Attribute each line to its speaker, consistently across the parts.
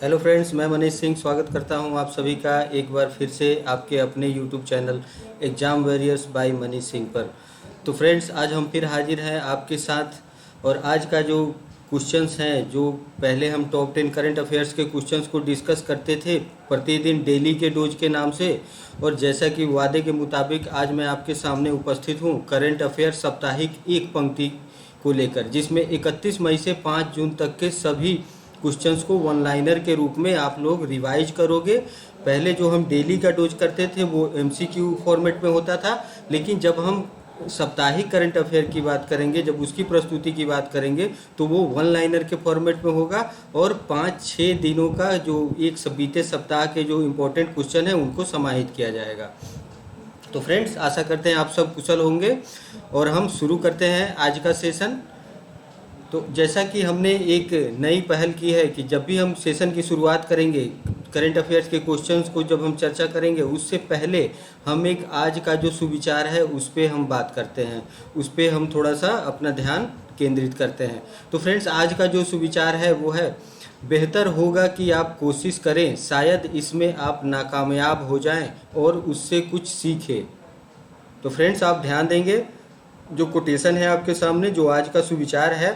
Speaker 1: Hello friends, मैं मनीष सिंह स्वागत करता हूं आप सभी का एक बार फिर से आपके अपने YouTube channel Exam Warriors by Manish Singh पर। तो फ्रेंड्स, आज हम फिर हाजिर हैं आपके साथ। और आज का जो क्वेश्चंस हैं, जो पहले हम टॉप 10 करंट अफेयर्स के क्वेश्चंस को डिस्कस करते थे प्रतिदिन डेली के डोज के नाम से, और जैसा कि वादे के मुताबिक आज मैं आपके सामने उपस्थित हूं करंट अफेयर्स साप्ताहिक एक पंक्ति को लेकर, जिसमें 31 मई से 5 जून तक के सभी क्वेश्चंस को वन लाइनर के रूप में आप लोग रिवाइज करोगे। पहले जो हम डेली का डोज करते थे वो एमसीक्यू फॉर्मेट में होता था, लेकिन जब हम साप्ताहिक करंट अफेयर की बात करेंगे, जब उसकी प्रस्तुति की बात करेंगे, तो वो वन लाइनर के फॉर्मेट में होगा और 5-6 दिनों का जो एक बीते सप्ताह के जो इम्पोर्टेंट क्वेश्चन है उनको समाहित किया जाएगा। तो फ्रेंड्स, आशा करते हैं आप सब कुशल होंगे और हम शुरू करते हैं आज का सेशन। तो जैसा कि हमने एक नई पहल की है कि जब भी हम सेशन की शुरुआत करेंगे, करंट अफेयर्स के क्वेश्चंस को जब हम चर्चा करेंगे, उससे पहले हम एक आज का जो सुविचार है उस पर हम बात करते हैं, उस पर हम थोड़ा सा अपना ध्यान केंद्रित करते हैं। तो फ्रेंड्स, आज का जो सुविचार है वो है, बेहतर होगा कि आप कोशिश करें, शायद इसमें आप नाकामयाब हो जाएं और उससे कुछ सीखें। तो फ्रेंड्स, आप ध्यान देंगे, जो कोटेशन है आपके सामने, जो आज का सुविचार है,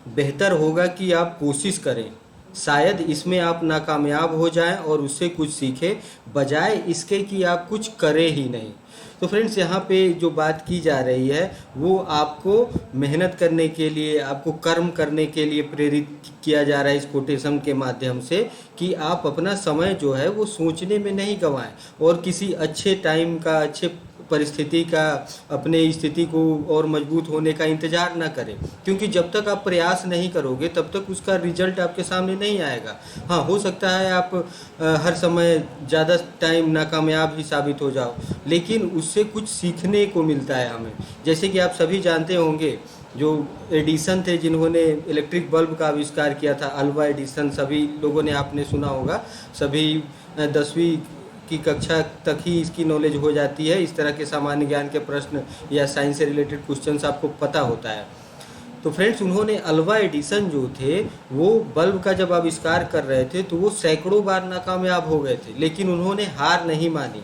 Speaker 1: बेहतर होगा कि आप कोशिश करें, शायद इसमें आप नाकामयाब हो जाएं और उससे कुछ सीखें, बजाय इसके कि आप कुछ करें ही नहीं। तो फ्रेंड्स, यहाँ पे जो बात की जा रही है वो आपको मेहनत करने के लिए, आपको कर्म करने के लिए प्रेरित किया जा रहा है इस कोटेशन के माध्यम से, कि आप अपना समय जो है वो सोचने में नहीं गंवाएं और किसी अच्छे टाइम का, अच्छे परिस्थिति का, अपने स्थिति को और मजबूत होने का इंतज़ार ना करें, क्योंकि जब तक आप प्रयास नहीं करोगे तब तक उसका रिजल्ट आपके सामने नहीं आएगा। हाँ, हो सकता है आप हर समय ज़्यादा टाइम नाकामयाब ही साबित हो जाओ, लेकिन उससे कुछ सीखने को मिलता है हमें। जैसे कि आप सभी जानते होंगे, जो एडिसन थे जिन्होंने इलेक्ट्रिक बल्ब का आविष्कार किया था, अल्वा एडिसन, सभी लोगों ने आपने सुना होगा, सभी 10वीं की कक्षा तक ही इसकी नॉलेज हो जाती है। इस तरह के सामान्य ज्ञान के प्रश्न या साइंस से रिलेटेड क्वेश्चंस आपको पता होता है। तो फ्रेंड्स, उन्होंने अल्वा एडिसन जो थे वो बल्ब का जब आविष्कार कर रहे थे तो वो सैकड़ों बार नाकामयाब हो गए थे, लेकिन उन्होंने हार नहीं मानी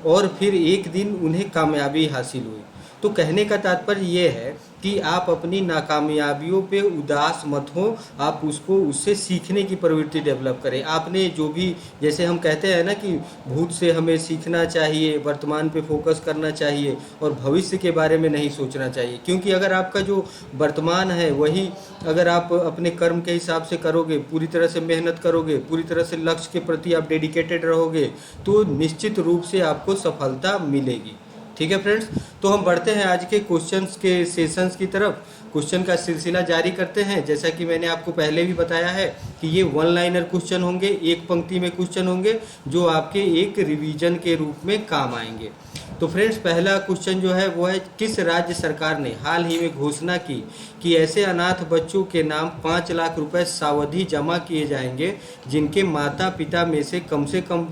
Speaker 1: और फिर एक दिन उन्हें कामयाबी हासिल हुई। तो कहने का तात्पर्य ये है कि आप अपनी नाकामयाबियों पे उदास मत हो, आप उससे सीखने की प्रवृत्ति डेवलप करें। आपने जो भी, जैसे हम कहते हैं ना कि भूत से हमें सीखना चाहिए, वर्तमान पे फोकस करना चाहिए और भविष्य के बारे में नहीं सोचना चाहिए, क्योंकि अगर आपका जो वर्तमान है वही अगर आप अपने कर्म के हिसाब से करोगे, पूरी तरह से मेहनत करोगे, पूरी तरह से लक्ष्य के प्रति आप डेडिकेटेड रहोगे, तो निश्चित रूप से आपको सफलता मिलेगी। ठीक है फ्रेंड्स, तो हम बढ़ते हैं आज के क्वेश्चंस के सेशंस की तरफ। क्वेश्चन का सिलसिला जारी करते हैं। जैसा कि मैंने आपको पहले भी बताया है कि ये वन लाइनर क्वेश्चन होंगे, एक पंक्ति में क्वेश्चन होंगे, जो आपके एक रिवीजन के रूप में काम आएंगे। तो फ्रेंड्स, पहला क्वेश्चन जो है वो है, किस राज्य सरकार ने हाल ही में घोषणा की कि ऐसे अनाथ बच्चों के नाम 5 लाख रुपए सावधि जमा किए जाएंगे जिनके माता पिता में से कम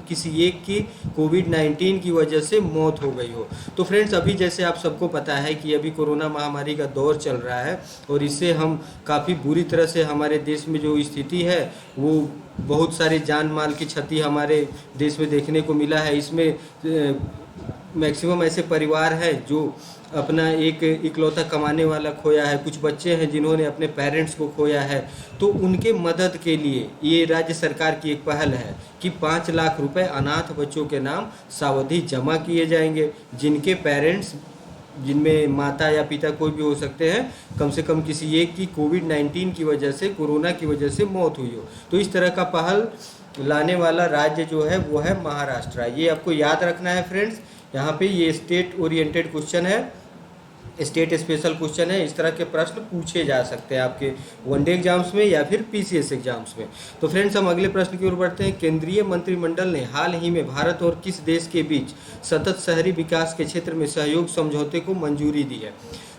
Speaker 1: किसी एक की कोविड-19 की वजह से मौत हो गई हो। तो फ्रेंड्स, अभी जैसे आप सबको पता है कि अभी कोरोना महामारी का दौर चल रहा है और इससे हम काफ़ी बुरी तरह से, हमारे देश में जो स्थिति है वो बहुत सारी जान माल की क्षति हमारे देश में देखने को मिला है। इसमें मैक्सिमम ऐसे परिवार हैं जो अपना एक इकलौता कमाने वाला खोया है, कुछ बच्चे हैं जिन्होंने अपने पेरेंट्स को खोया है। तो उनके मदद के लिए ये राज्य सरकार की एक पहल है कि 5 लाख रुपए अनाथ बच्चों के नाम सावधि जमा किए जाएंगे जिनके पेरेंट्स, जिनमें माता या पिता कोई भी हो सकते हैं, कम से कम किसी एक की कोविड-19 की वजह से, कोरोना की वजह से मौत हुई हो। तो इस तरह का पहल लाने वाला राज्य जो है वो है महाराष्ट्र। ये आपको याद रखना है फ्रेंड्स। यहाँ पे ये स्टेट ओरिएंटेड क्वेश्चन है, स्टेट स्पेशल क्वेश्चन है। इस तरह के प्रश्न पूछे जा सकते हैं आपके वनडे एग्जाम्स में या फिर पीसीएस एग्जाम्स में। तो फ्रेंड्स, हम अगले प्रश्न की ओर बढ़ते हैं। केंद्रीय मंत्रिमंडल ने हाल ही में भारत और किस देश के बीच सतत शहरी विकास के क्षेत्र में सहयोग समझौते को मंजूरी दी है?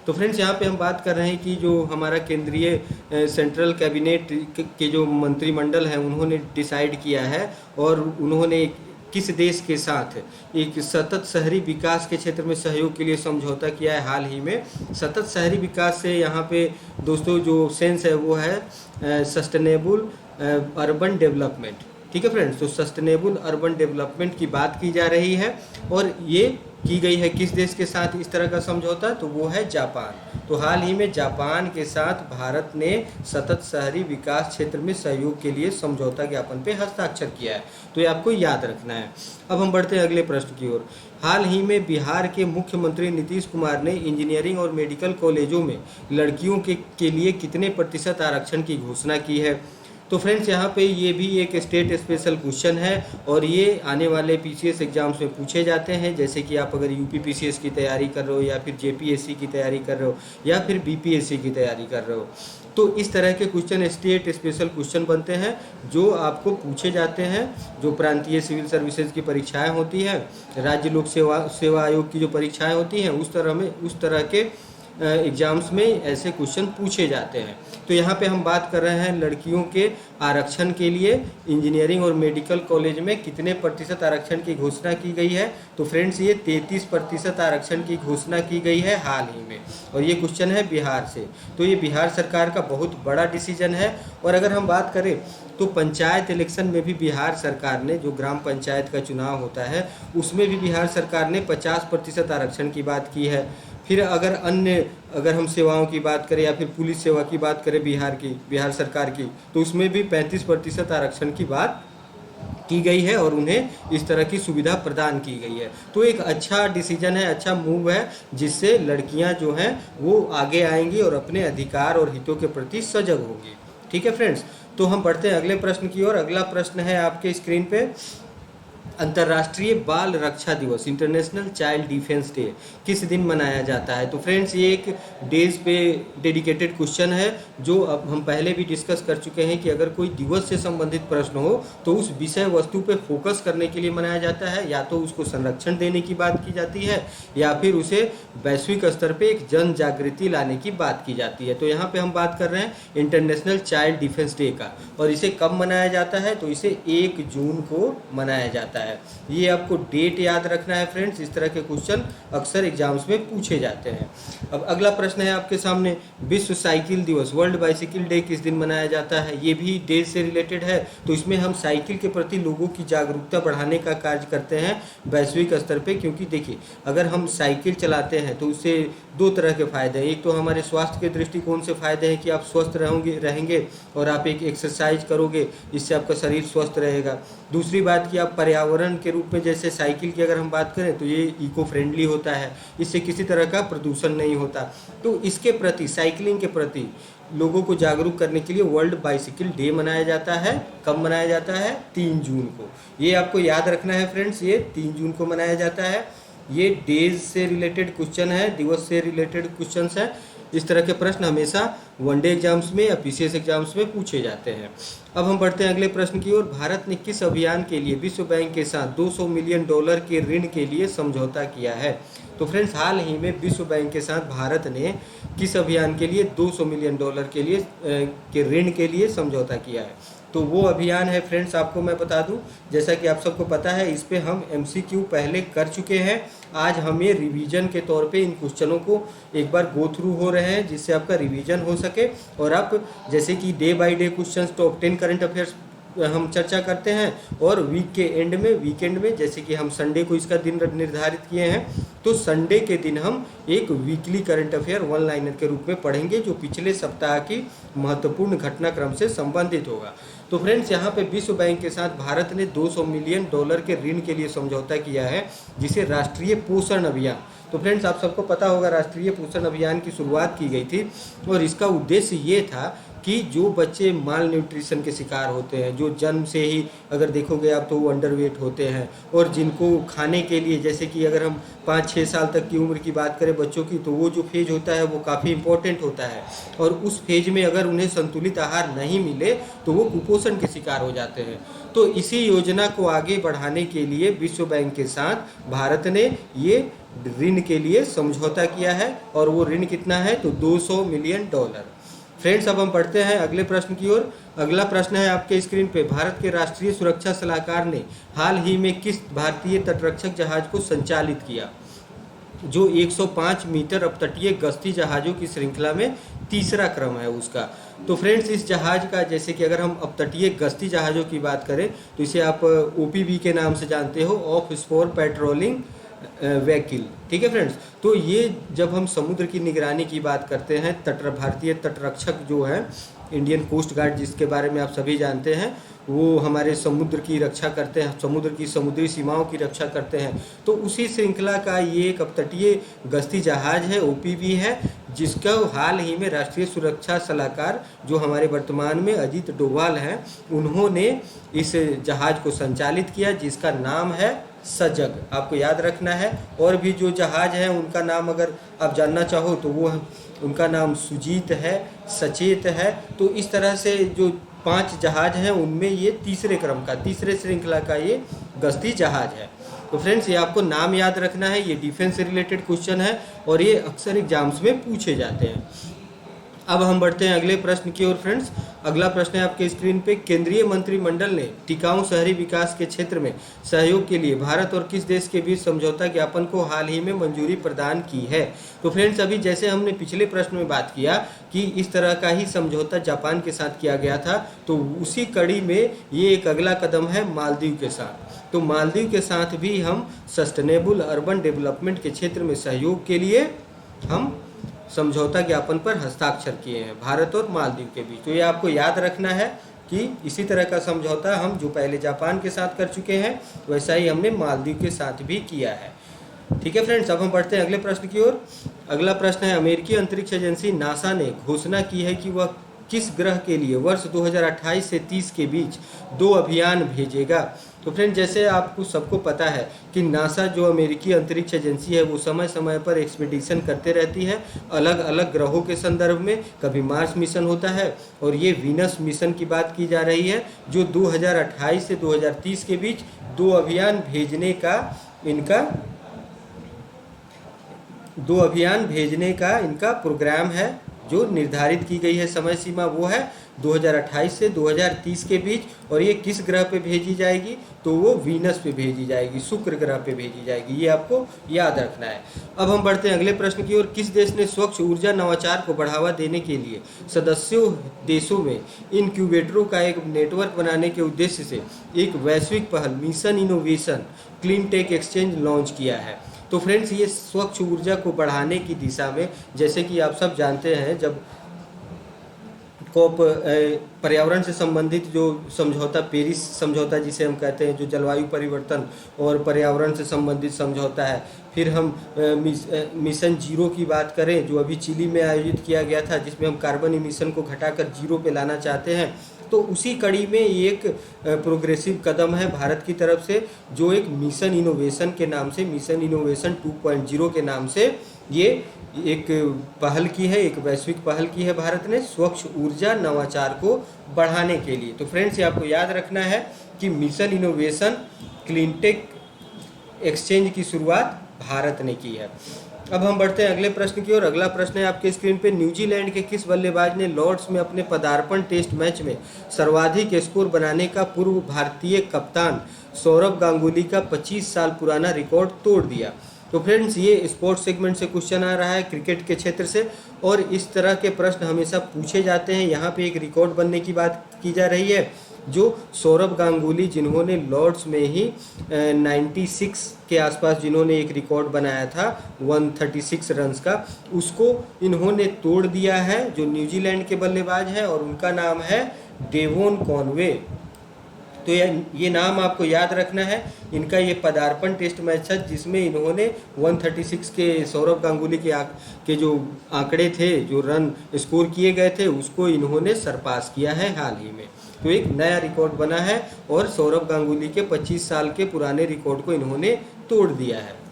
Speaker 1: तो फ्रेंड्स, यहाँ पे हम बात कर रहे हैं कि जो हमारा केंद्रीय सेंट्रल कैबिनेट के जो मंत्रिमंडल है उन्होंने डिसाइड किया है और उन्होंने किस देश के साथ एक सतत शहरी विकास के क्षेत्र में सहयोग के लिए समझौता किया है हाल ही में। सतत शहरी विकास से यहाँ पे दोस्तों जो सेंस है वो है सस्टेनेबल अर्बन डेवलपमेंट। ठीक है फ्रेंड्स, तो सस्टेनेबल अर्बन डेवलपमेंट की बात की जा रही है और ये की गई है किस देश के साथ इस तरह का समझौता, तो वो है जापान। तो हाल ही में जापान के साथ भारत ने सतत शहरी विकास क्षेत्र में सहयोग के लिए समझौता ज्ञापन पे हस्ताक्षर किया है। तो ये आपको याद रखना है। अब हम बढ़ते हैं अगले प्रश्न की ओर। हाल ही में बिहार के मुख्यमंत्री नीतीश कुमार ने इंजीनियरिंग और मेडिकल कॉलेजों में लड़कियों के लिए कितने प्रतिशत आरक्षण की घोषणा की है। तो फ्रेंड्स यहाँ पे ये भी एक स्टेट स्पेशल क्वेश्चन है और ये आने वाले पीसीएस एग्जाम्स में पूछे जाते हैं। जैसे कि आप अगर यूपी पीसीएस की तैयारी कर रहे हो या फिर जेपीएससी की तैयारी कर रहे हो या फिर बीपीएससी की तैयारी कर रहे हो, तो इस तरह के क्वेश्चन स्टेट स्पेशल क्वेश्चन बनते हैं जो आपको पूछे जाते हैं। जो प्रांतीय सिविल सर्विसेज की परीक्षाएं होती हैं, राज्य लोक सेवा आयोग की जो परीक्षाएं होती हैं, उस तरह के एग्जाम्स में ऐसे क्वेश्चन पूछे जाते हैं। तो यहाँ पे हम बात कर रहे हैं लड़कियों के आरक्षण के लिए इंजीनियरिंग और मेडिकल कॉलेज में कितने प्रतिशत आरक्षण की घोषणा की गई है। तो फ्रेंड्स ये 33% आरक्षण की घोषणा की गई है हाल ही में, और ये क्वेश्चन है बिहार से। तो ये बिहार सरकार का बहुत बड़ा डिसीजन है। और अगर हम बात करें तो पंचायत इलेक्शन में भी बिहार सरकार ने, जो ग्राम पंचायत का चुनाव होता है उसमें भी बिहार सरकार ने 50% आरक्षण की बात की है। फिर अगर हम सेवाओं की बात करें या फिर पुलिस सेवा की बात करें बिहार सरकार की, तो उसमें भी 35% आरक्षण की बात की गई है और उन्हें इस तरह की सुविधा प्रदान की गई है। तो एक अच्छा डिसीजन है, अच्छा मूव है, जिससे लड़कियां जो हैं वो आगे आएंगी और अपने अधिकार और हितों के प्रति सजग होंगी। ठीक है फ्रेंड्स, तो हम बढ़ते हैं अगले प्रश्न की ओर। अगला प्रश्न है आपके स्क्रीन पे, अंतर्राष्ट्रीय बाल रक्षा दिवस इंटरनेशनल चाइल्ड डिफेंस डे किस दिन मनाया जाता है। तो फ्रेंड्स ये एक डेज पे डेडिकेटेड क्वेश्चन है जो अब हम पहले भी डिस्कस कर चुके हैं कि अगर कोई दिवस से संबंधित प्रश्न हो तो उस विषय वस्तु पे फोकस करने के लिए मनाया जाता है, या तो उसको संरक्षण देने की बात की जाती है या फिर उसे वैश्विक स्तर पर एक जन जागृति लाने की बात की जाती है। तो यहाँ पर हम बात कर रहे हैं इंटरनेशनल चाइल्ड डिफेंस डे का, और इसे कब मनाया जाता है, तो इसे 1 जून को मनाया जाता है। ये आपको डेट याद रखना है फ्रेंड्स, इस तरह के क्वेश्चन अक्सर एग्जाम्स में पूछे जाते हैं। अब अगला प्रश्न है आपके सामने, विश्व साइकिल दिवस वर्ल्ड बाइसिकल डे किस दिन मनाया जाता है। ये भी डेज से रिलेटेड है। तो इसमें हम साइकिल के प्रति लोगों की जागरूकता बढ़ाने का कार्य करते हैं वैश्विक स्तर पे, क्योंकि देखिए अगर हम साइकिल चलाते हैं तो उससे 2 तरह के फायदे हैं। एक तो हमारे स्वास्थ्य के दृष्टिकोण से फायदे हैं कि आप स्वस्थ रहेंगे और आप एक एक्सरसाइज करोगे, इससे आपका शरीर स्वस्थ रहेगा। दूसरी बात कि आप पर्यावरण के रूप में, जैसे साइकिल की अगर हम बात करें तो ये इको फ्रेंडली होता है, इससे किसी तरह का प्रदूषण नहीं होता। तो इसके प्रति, साइकिलिंग के प्रति लोगों को जागरूक करने के लिए वर्ल्ड बाइसिकल डे मनाया जाता है। कब मनाया जाता है, 3 जून को। ये आपको याद रखना है फ्रेंड्स, ये 3 जून को मनाया जाता है। ये डेज से रिलेटेड क्वेश्चन है, दिवस से रिलेटेड क्वेश्चन है। इस तरह के प्रश्न हमेशा वनडे एग्जाम्स में या पीसीएस एग्जाम्स में पूछे जाते हैं। अब हम बढ़ते हैं अगले प्रश्न की ओर। भारत ने किस अभियान के लिए विश्व बैंक के साथ $200 मिलियन के ऋण के लिए समझौता किया है। तो फ्रेंड्स हाल ही में विश्व बैंक के साथ भारत ने किस अभियान के लिए $200 मिलियन के ऋण के लिए समझौता किया है। तो वो अभियान है फ्रेंड्स, आपको मैं बता दूं, जैसा कि आप सबको पता है इस पे हम MCQ पहले कर चुके हैं। आज हम ये रिवीजन के तौर पे इन क्वेश्चनों को एक बार गो थ्रू हो रहे हैं, जिससे आपका रिवीजन हो सके और आप जैसे कि day by day questions top 10 current affairs हम चर्चा करते हैं, और वीक के एंड में, वीकेंड में, जैसे कि हम संडे को इसका दिन निर्धारित किए हैं, तो संडे के दिन हम एक वीकली करंट अफेयर 1 लाइनर के रूप में पढ़ेंगे जो पिछले सप्ताह की महत्वपूर्ण घटनाक्रम से संबंधित होगा। तो फ्रेंड्स यहाँ पे विश्व बैंक के साथ भारत ने $200 मिलियन के ऋण के लिए समझौता किया है, जिसे राष्ट्रीय पोषण अभियान। तो फ्रेंड्स आप सबको पता होगा राष्ट्रीय पोषण अभियान की शुरुआत की गई थी और इसका उद्देश्य ये था कि जो बच्चे माल न्यूट्रिशन के शिकार होते हैं, जो जन्म से ही अगर देखोगे आप तो वो अंडरवेट होते हैं, और जिनको खाने के लिए, जैसे कि अगर हम 5-6 साल तक की उम्र की बात करें बच्चों की, तो वो जो फेज होता है वो काफ़ी इम्पोर्टेंट होता है, और उस फेज में अगर उन्हें संतुलित आहार नहीं मिले तो वो कुपोषण के शिकार हो जाते हैं। तो इसी योजना को आगे बढ़ाने के लिए विश्व बैंक के साथ भारत ने ये ऋण के लिए समझौता किया है, और वो ऋण कितना है, तो $200 मिलियन। फ्रेंड्स अब हम पढ़ते हैं अगले प्रश्न की ओर। अगला प्रश्न है आपके स्क्रीन पे, भारत के राष्ट्रीय सुरक्षा सलाहकार ने हाल ही में किस भारतीय तटरक्षक जहाज को संचालित किया, जो 105 मीटर अपतटीय गश्ती जहाज़ों की श्रृंखला में तीसरा क्रम है उसका। तो फ्रेंड्स इस जहाज़ का, जैसे कि अगर हम अब तटीय गश्ती जहाज़ों की बात करें तो इसे आप OPV के नाम से जानते हो, ऑफ शोर पेट्रोलिंग व्हीकल, ठीक है फ्रेंड्स। तो ये जब हम समुद्र की निगरानी की बात करते हैं, भारतीय तटरक्षक जो है, इंडियन कोस्ट गार्ड जिसके बारे में आप सभी जानते हैं, वो हमारे समुद्र की रक्षा करते हैं, समुद्र की समुद्री सीमाओं की रक्षा करते हैं। तो उसी श्रृंखला का ये एक अपतटीय गश्ती जहाज़ है, OPV है, जिसका हाल ही में राष्ट्रीय सुरक्षा सलाहकार जो हमारे वर्तमान में अजीत डोभाल हैं, उन्होंने इस जहाज़ को संचालित किया, जिसका नाम है सजग। आपको याद रखना है। और भी जो जहाज़ हैं उनका नाम अगर आप जानना चाहो तो वो उनका नाम सुजीत है, सचेत है। तो इस तरह से जो 5 जहाज़ हैं उनमें ये तीसरे क्रम का, तीसरे श्रृंखला का ये गश्ती जहाज़ है। तो फ्रेंड्स ये आपको नाम याद रखना है, ये डिफेंस से रिलेटेड क्वेश्चन है और ये अक्सर एग्जाम्स में पूछे जाते हैं। अब हम बढ़ते हैं अगले प्रश्न की ओर फ्रेंड्स। अगला प्रश्न है आपके स्क्रीन पे, केंद्रीय मंत्रिमंडल ने टिकाऊ शहरी विकास के क्षेत्र में सहयोग के लिए भारत और किस देश के बीच समझौता ज्ञापन को हाल ही में मंजूरी प्रदान की है। तो फ्रेंड्स अभी जैसे हमने पिछले प्रश्न में बात किया कि इस तरह का ही समझौता जापान के साथ किया गया था, तो उसी कड़ी में ये एक अगला कदम है मालदीव के साथ। तो मालदीव के साथ भी हम सस्टेनेबल अर्बन डेवलपमेंट के क्षेत्र में सहयोग के लिए हम समझौता ज्ञापन पर हस्ताक्षर किए हैं भारत और मालदीव के बीच। तो ये आपको याद रखना है कि इसी तरह का समझौता हम जो पहले जापान के साथ कर चुके हैं, वैसा ही हमने मालदीव के साथ भी किया है। ठीक है फ्रेंड्स, अब हम बढ़ते हैं अगले प्रश्न की ओर। अगला प्रश्न है, अमेरिकी अंतरिक्ष एजेंसी नासा ने घोषणा की है कि वह किस ग्रह के लिए वर्ष 2028 से 30 के बीच 2 अभियान भेजेगा। तो फ्रेंड्स जैसे आपको सबको पता है कि नासा जो अमेरिकी अंतरिक्ष एजेंसी है वो समय समय पर एक्सपीडिशन करते रहती है अलग अलग ग्रहों के संदर्भ में। कभी मार्स मिशन होता है और ये वीनस मिशन की बात की जा रही है जो 2028 से 2030 के बीच 2 अभियान भेजने का इनका प्रोग्राम है। जो निर्धारित की गई है समय सीमा वो है 2028 से 2030 के बीच। और ये किस ग्रह पे भेजी जाएगी, तो वो वीनस पे भेजी जाएगी, शुक्र ग्रह पे भेजी जाएगी। ये आपको याद रखना है। अब हम बढ़ते हैं अगले प्रश्न की ओर। किस देश ने स्वच्छ ऊर्जा नवाचार को बढ़ावा देने के लिए सदस्यों देशों में इनक्यूबेटरों का एक नेटवर्क बनाने के उद्देश्य से एक वैश्विक पहल Mission Innovation Clean Tech Exchange launch किया है। तो फ्रेंड्स ये स्वच्छ ऊर्जा को बढ़ाने की दिशा में, जैसे कि आप सब जानते हैं, जब पर्यावरण से संबंधित जो समझौता, पेरिस समझौता जिसे हम कहते हैं, जो जलवायु परिवर्तन और पर्यावरण से संबंधित समझौता है, फिर हम मिशन जीरो की बात करें जो अभी चिली में आयोजित किया गया था, जिसमें हम कार्बन इमिशन को घटाकर जीरो पे लाना चाहते हैं। तो उसी कड़ी में एक प्रोग्रेसिव कदम है भारत की तरफ से, जो एक मिशन इनोवेशन के नाम से, मिशन इनोवेशन 2.0 के नाम से ये एक पहल की है, एक वैश्विक पहल की है भारत ने स्वच्छ ऊर्जा नवाचार को बढ़ाने के लिए। तो फ्रेंड्स ये आपको याद रखना है कि मिशन इनोवेशन क्लीनटेक एक्सचेंज की शुरुआत भारत ने की है। अब हम बढ़ते हैं अगले प्रश्न की ओर। अगला प्रश्न है आपके स्क्रीन पे, न्यूजीलैंड के किस बल्लेबाज ने लॉर्ड्स में अपने पदार्पण टेस्ट मैच में सर्वाधिक स्कोर बनाने का पूर्व भारतीय कप्तान सौरव गांगुली का 25 साल पुराना रिकॉर्ड तोड़ दिया। तो फ्रेंड्स ये स्पोर्ट्स सेगमेंट से क्वेश्चन आ रहा है, क्रिकेट के क्षेत्र से, और इस तरह के प्रश्न हमेशा पूछे जाते हैं। यहाँ पे एक रिकॉर्ड बनने की बात की जा रही है, जो सौरव गांगुली जिन्होंने लॉर्ड्स में ही 96 के आसपास जिन्होंने एक रिकॉर्ड बनाया था 136 रन्स का, उसको इन्होंने तोड़ दिया है, जो न्यूजीलैंड के बल्लेबाज हैं, और उनका नाम है डेवोन कॉनवे। तो ये नाम आपको याद रखना है। इनका ये पदार्पण टेस्ट मैच था जिसमें इन्होंने 136 के सौरव गांगुली के जो आंकड़े थे, जो रन स्कोर किए गए थे, उसको इन्होंने सरपास किया है हाल ही में। तो एक नया रिकॉर्ड बना है और सौरव गांगुली के 25 साल के पुराने रिकॉर्ड को इन्होंने तोड़ दिया है।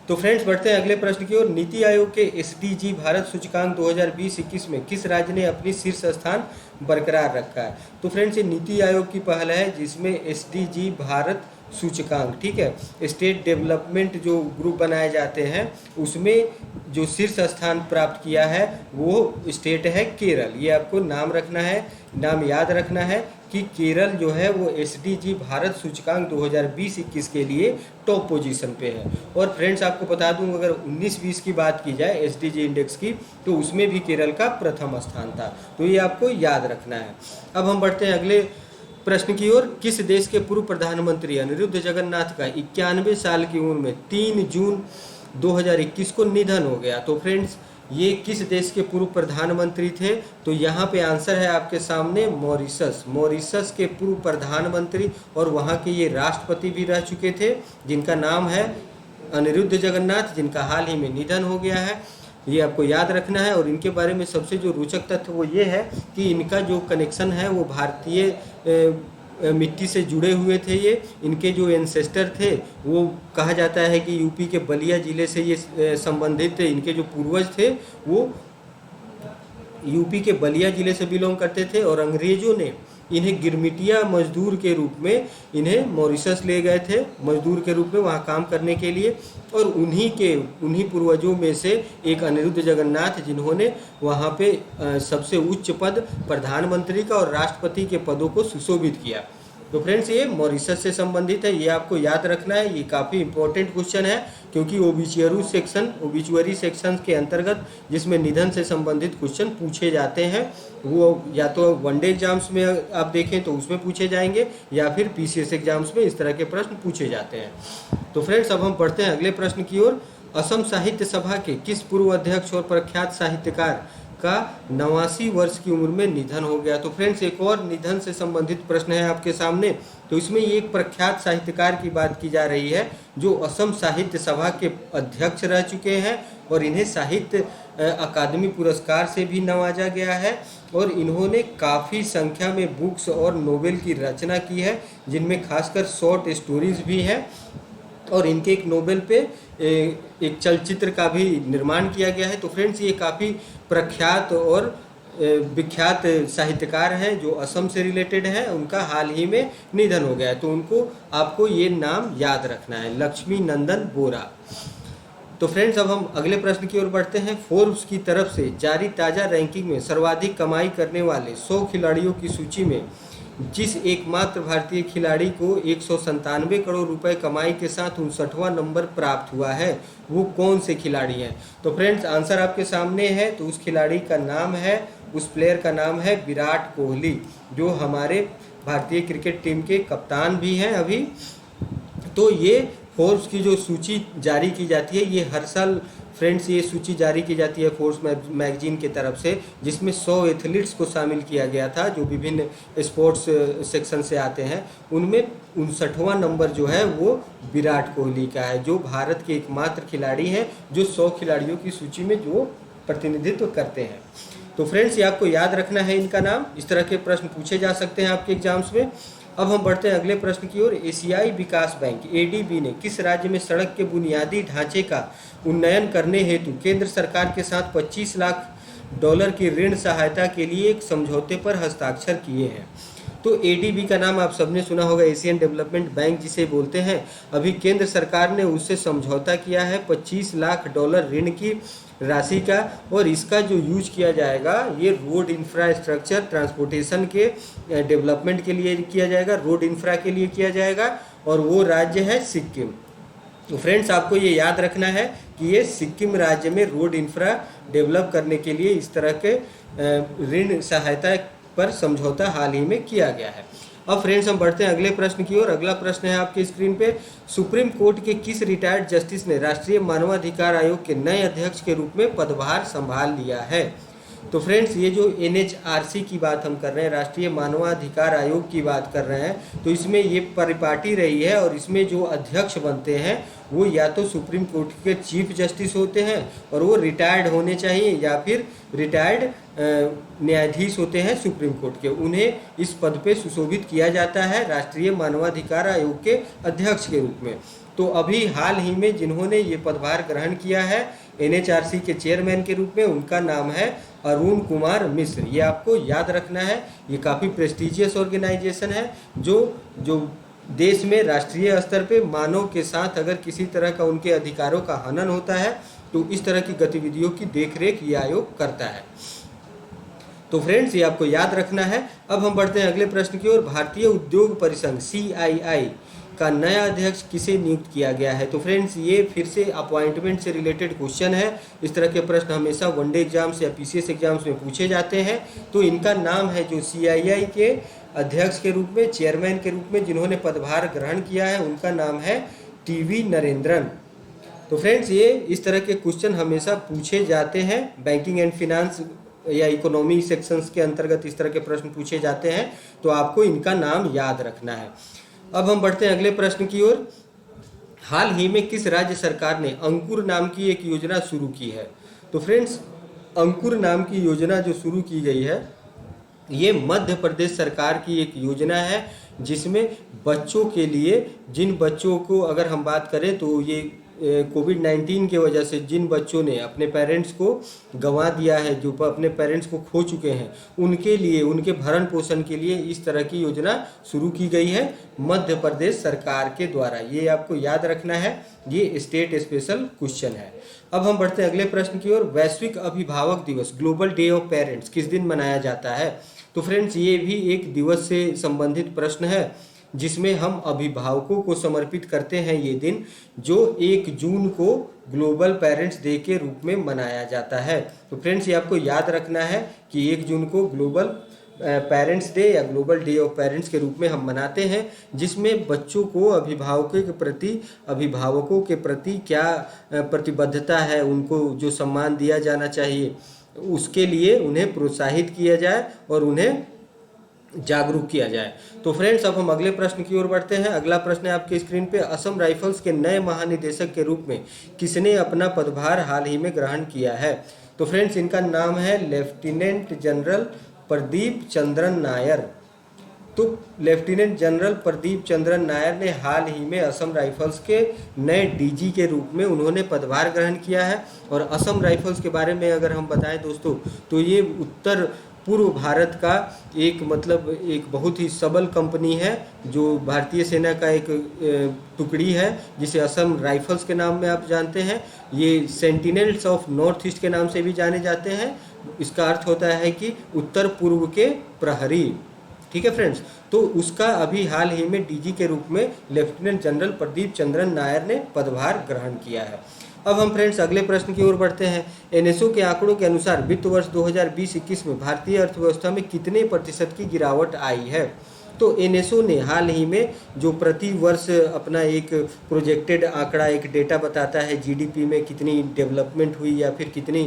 Speaker 1: तो फ्रेंड्स बढ़ते हैं अगले प्रश्न की ओर। नीति आयोग के SDG भारत सूचकांक 2020-21 में किस राज्य ने अपनी शीर्ष स्थान बरकरार रखा है। तो फ्रेंड्स ये नीति आयोग की पहल है जिसमें SDG भारत सूचकांक, ठीक है, स्टेट डेवलपमेंट जो ग्रुप बनाए जाते हैं, उसमें जो शीर्ष स्थान प्राप्त किया है वो स्टेट है केरल। ये आपको नाम रखना है, नाम याद रखना है कि केरल जो है वो एसडीजी भारत सूचकांक 2020-21 के लिए टॉप पोजीशन पे है। और फ्रेंड्स आपको बता दूं, अगर 19-20 की बात की जाए एसडीजी इंडेक्स की, तो उसमें भी केरल का प्रथम स्थान था। तो ये आपको याद रखना है। अब हम बढ़ते हैं अगले प्रश्न की ओर। किस देश के पूर्व प्रधानमंत्री अनिरुद्ध जगन्नाथ का 91 साल की उम्र में 3 जून 2021 को निधन हो गया? तो फ्रेंड्स ये किस देश के पूर्व प्रधानमंत्री थे? तो यहाँ पे आंसर है आपके सामने मॉरिशस। मॉरिशस के पूर्व प्रधानमंत्री और वहाँ के ये राष्ट्रपति भी रह चुके थे, जिनका नाम है अनिरुद्ध जगन्नाथ, जिनका हाल ही में निधन हो गया है। ये आपको याद रखना है। और इनके बारे में सबसे जो रोचक तथ्य वो ये है कि इनका जो कनेक्शन है वो भारतीय मिट्टी से जुड़े हुए थे। ये इनके जो एंसेस्टर थे वो कहा जाता है कि यूपी के बलिया ज़िले से ये संबंधित थे। इनके जो पूर्वज थे वो यूपी के बलिया ज़िले से बिलोंग करते थे और अंग्रेज़ों ने इन्हें गिरमिटिया मजदूर के रूप में इन्हें मॉरिशस ले गए थे, मजदूर के रूप में वहाँ काम करने के लिए। और उन्हीं पूर्वजों में से एक अनिरुद्ध जगन्नाथ, जिन्होंने वहाँ पे सबसे उच्च पद प्रधानमंत्री का और राष्ट्रपति के पदों को सुशोभित किया। तो फ्रेंड्स ये मॉरिशस से संबंधित है, ये आपको याद रखना है। ये काफ़ी इंपॉर्टेंट क्वेश्चन है, क्योंकि ओबिचुअरी सेक्शन के अंतर्गत जिसमें निधन से संबंधित क्वेश्चन पूछे जाते हैं, वो या तो वनडे एग्जाम्स में आप देखें तो उसमें पूछे जाएंगे, या फिर पीसीएस एग्जाम्स में इस तरह के प्रश्न पूछे जाते हैं। तो फ्रेंड्स अब हम बढ़ते हैं अगले प्रश्न की ओर। असम साहित्य सभा के किस पूर्व अध्यक्ष और प्रख्यात साहित्यकार का 89 वर्ष की उम्र में निधन हो गया? तो फ्रेंड्स एक और निधन से संबंधित प्रश्न है आपके सामने। तो इसमें ये एक प्रख्यात साहित्यकार की बात की जा रही है, जो असम साहित्य सभा के अध्यक्ष रह चुके हैं और इन्हें साहित्य अकादमी पुरस्कार से भी नवाजा गया है। और इन्होंने काफ़ी संख्या में बुक्स और नोवेल की रचना की है, जिनमें खासकर शॉर्ट स्टोरीज भी हैं। और इनके एक नोवेल पे एक चलचित्र का भी निर्माण किया गया है। तो फ्रेंड्स ये काफ़ी प्रख्यात और विख्यात साहित्यकार हैं जो असम से रिलेटेड है। उनका हाल ही में निधन हो गया है, तो उनको आपको ये नाम याद रखना है, लक्ष्मी नंदन बोरा। तो फ्रेंड्स अब हम अगले प्रश्न की ओर बढ़ते हैं। फोर्ब्स की तरफ से जारी ताज़ा रैंकिंग में सर्वाधिक कमाई करने वाले 100 खिलाड़ियों की सूची में जिस एकमात्र भारतीय खिलाड़ी को 197 करोड़ रुपए कमाई के साथ 59वां नंबर प्राप्त हुआ है, वो कौन से खिलाड़ी हैं? तो फ्रेंड्स आंसर आपके सामने है। तो उस खिलाड़ी का नाम है, उस प्लेयर का नाम है विराट कोहली, जो हमारे भारतीय क्रिकेट टीम के कप्तान भी हैं अभी। तो ये फोर्ब्स की जो सूची जारी की जाती है, ये हर साल फ्रेंड्स ये सूची जारी की जाती है फोर्ब्स मैगजीन की तरफ से, जिसमें 100 एथलीट्स को शामिल किया गया था जो विभिन्न स्पोर्ट्स सेक्शन से आते हैं। उनमें 59वां नंबर जो है वो विराट कोहली का है, जो भारत के एकमात्र खिलाड़ी हैं जो 100 खिलाड़ियों की सूची में जो प्रतिनिधित्व करते हैं। तो फ्रेंड्स ये आपको याद रखना है इनका नाम। इस तरह के प्रश्न पूछे जा सकते हैं आपके एग्जाम्स में। अब हम बढ़ते हैं अगले प्रश्न की ओर। एशियाई विकास बैंक एडीबी ने किस राज्य में सड़क के बुनियादी ढांचे का उन्नयन करने हेतु केंद्र सरकार के साथ $25 लाख की ऋण सहायता के लिए एक समझौते पर हस्ताक्षर किए हैं? तो एडीबी का नाम आप सबने सुना होगा, एशियन डेवलपमेंट बैंक जिसे बोलते हैं। अभी केंद्र सरकार ने उससे समझौता किया है $25 लाख ऋण की राशि का, और इसका जो यूज किया जाएगा ये रोड इंफ्रास्ट्रक्चर ट्रांसपोर्टेशन के डेवलपमेंट के लिए किया जाएगा, रोड इंफ्रा के लिए किया जाएगा, और वो राज्य है सिक्किम। तो फ्रेंड्स आपको ये याद रखना है कि ये सिक्किम राज्य में रोड इंफ्रा डेवलप करने के लिए इस तरह के ऋण सहायता पर समझौता हाल ही में किया गया है। अब फ्रेंड्स हम बढ़ते हैं अगले प्रश्न की ओर। अगला प्रश्न है आपके स्क्रीन पे। सुप्रीम कोर्ट के किस रिटायर्ड जस्टिस ने राष्ट्रीय मानवाधिकार आयोग के नए अध्यक्ष के रूप में पदभार संभाल लिया है? तो फ्रेंड्स ये जो एनएचआरसी की बात हम कर रहे हैं, राष्ट्रीय मानवाधिकार आयोग की बात कर रहे हैं, तो इसमें ये परिपाटी रही है और इसमें जो अध्यक्ष बनते हैं वो या तो सुप्रीम कोर्ट के चीफ जस्टिस होते हैं और वो रिटायर्ड होने चाहिए, या फिर रिटायर्ड न्यायाधीश होते हैं सुप्रीम कोर्ट के। उन्हें इस पद पे सुशोभित किया जाता है राष्ट्रीय मानवाधिकार आयोग के अध्यक्ष के रूप में। तो अभी हाल ही में जिन्होंने ये पदभार ग्रहण किया है एनएचआरसी के चेयरमैन के रूप में, उनका नाम है अरुण कुमार मिश्र। ये आपको याद रखना है। ये काफ़ी प्रेस्टिजियस ऑर्गेनाइजेशन है जो देश में राष्ट्रीय स्तर पे मानव के साथ अगर किसी तरह का उनके अधिकारों का हनन होता है तो इस तरह की गतिविधियों की देखरेख ये आयोग करता है। तो फ्रेंड्स ये आपको याद रखना है। अब हम बढ़ते हैं अगले प्रश्न की ओर। भारतीय उद्योग परिसंघ CII का नया अध्यक्ष किसे नियुक्त किया गया है? तो फ्रेंड्स ये फिर से अपॉइंटमेंट से रिलेटेड क्वेश्चन है। इस तरह के प्रश्न हमेशा वनडे एग्जाम्स या PCS एग्जाम्स में पूछे जाते हैं। तो इनका नाम है जो CII के अध्यक्ष के रूप में, चेयरमैन के रूप में जिन्होंने पदभार ग्रहण किया है, उनका नाम है TV नरेंद्रन। तो फ्रेंड्स ये इस तरह के क्वेश्चन हमेशा पूछे जाते हैं। बैंकिंग एंड फिनांस या इकोनॉमी सेक्शंस के अंतर्गत इस तरह के प्रश्न पूछे जाते हैं, तो आपको इनका नाम याद रखना है। अब हम बढ़ते हैं अगले प्रश्न की ओर। हाल ही में किस राज्य सरकार ने अंकुर नाम की एक योजना शुरू की है? तो फ्रेंड्स अंकुर नाम की योजना जो शुरू की गई है, ये मध्य प्रदेश सरकार की एक योजना है, जिसमें बच्चों के लिए, जिन बच्चों को अगर हम बात करें तो ये कोविड-19 की वजह से जिन बच्चों ने अपने पेरेंट्स को गंवा दिया है, जो अपने पेरेंट्स को खो चुके हैं, उनके लिए, उनके भरण पोषण के लिए इस तरह की योजना शुरू की गई है मध्य प्रदेश सरकार के द्वारा। ये आपको याद रखना है, ये स्टेट स्पेशल क्वेश्चन है। अब हम बढ़ते हैं अगले प्रश्न की ओर। वैश्विक अभिभावक दिवस, ग्लोबल डे ऑफ पेरेंट्स, किस दिन मनाया जाता है? तो फ्रेंड्स ये भी एक दिवस से संबंधित प्रश्न है, जिसमें हम अभिभावकों को समर्पित करते हैं ये दिन, जो 1 जून को ग्लोबल पेरेंट्स डे के रूप में मनाया जाता है। तो फ्रेंड्स ये आपको याद रखना है कि 1 जून को ग्लोबल पेरेंट्स डे या ग्लोबल डे ऑफ पेरेंट्स के रूप में हम मनाते हैं, जिसमें बच्चों को अभिभावकों के प्रति क्या प्रतिबद्धता है, उनको जो सम्मान दिया जाना चाहिए, उसके लिए उन्हें प्रोत्साहित किया जाए और उन्हें जागरूक किया जाए। तो फ्रेंड्स अब हम अगले प्रश्न की ओर बढ़ते हैं। अगला प्रश्न है आपके स्क्रीन पे। असम राइफल्स के नए महानिदेशक के रूप में किसने अपना पदभार हाल ही में ग्रहण किया है? तो फ्रेंड्स इनका नाम है लेफ्टिनेंट जनरल प्रदीप चंद्रन नायर। तो लेफ्टिनेंट जनरल प्रदीप चंद्रन नायर ने हाल ही में असम राइफल्स के नए DG के रूप में उन्होंने पदभार ग्रहण किया है। और असम राइफल्स के बारे में अगर हम बताएं दोस्तों, तो ये उत्तर पूर्व भारत का एक बहुत ही सबल कंपनी है, जो भारतीय सेना का एक टुकड़ी है, जिसे असम राइफल्स के नाम में आप जानते हैं। ये सेंटिनल्स ऑफ नॉर्थ ईस्ट के नाम से भी जाने जाते हैं। इसका अर्थ होता है कि उत्तर पूर्व के प्रहरी। ठीक है फ्रेंड्स, तो उसका अभी हाल ही में DG के रूप में लेफ्टिनेंट जनरल प्रदीप चंद्रन नायर ने पदभार ग्रहण किया है। अब हम फ्रेंड्स अगले प्रश्न की ओर बढ़ते हैं। NSO के आंकड़ों के अनुसार वित्त वर्ष 2020-21 में भारतीय अर्थव्यवस्था में कितने प्रतिशत की गिरावट आई है? तो NSO ने हाल ही में जो प्रति वर्ष अपना एक प्रोजेक्टेड आंकड़ा, एक डेटा बताता है GDP में कितनी डेवलपमेंट हुई या फिर कितनी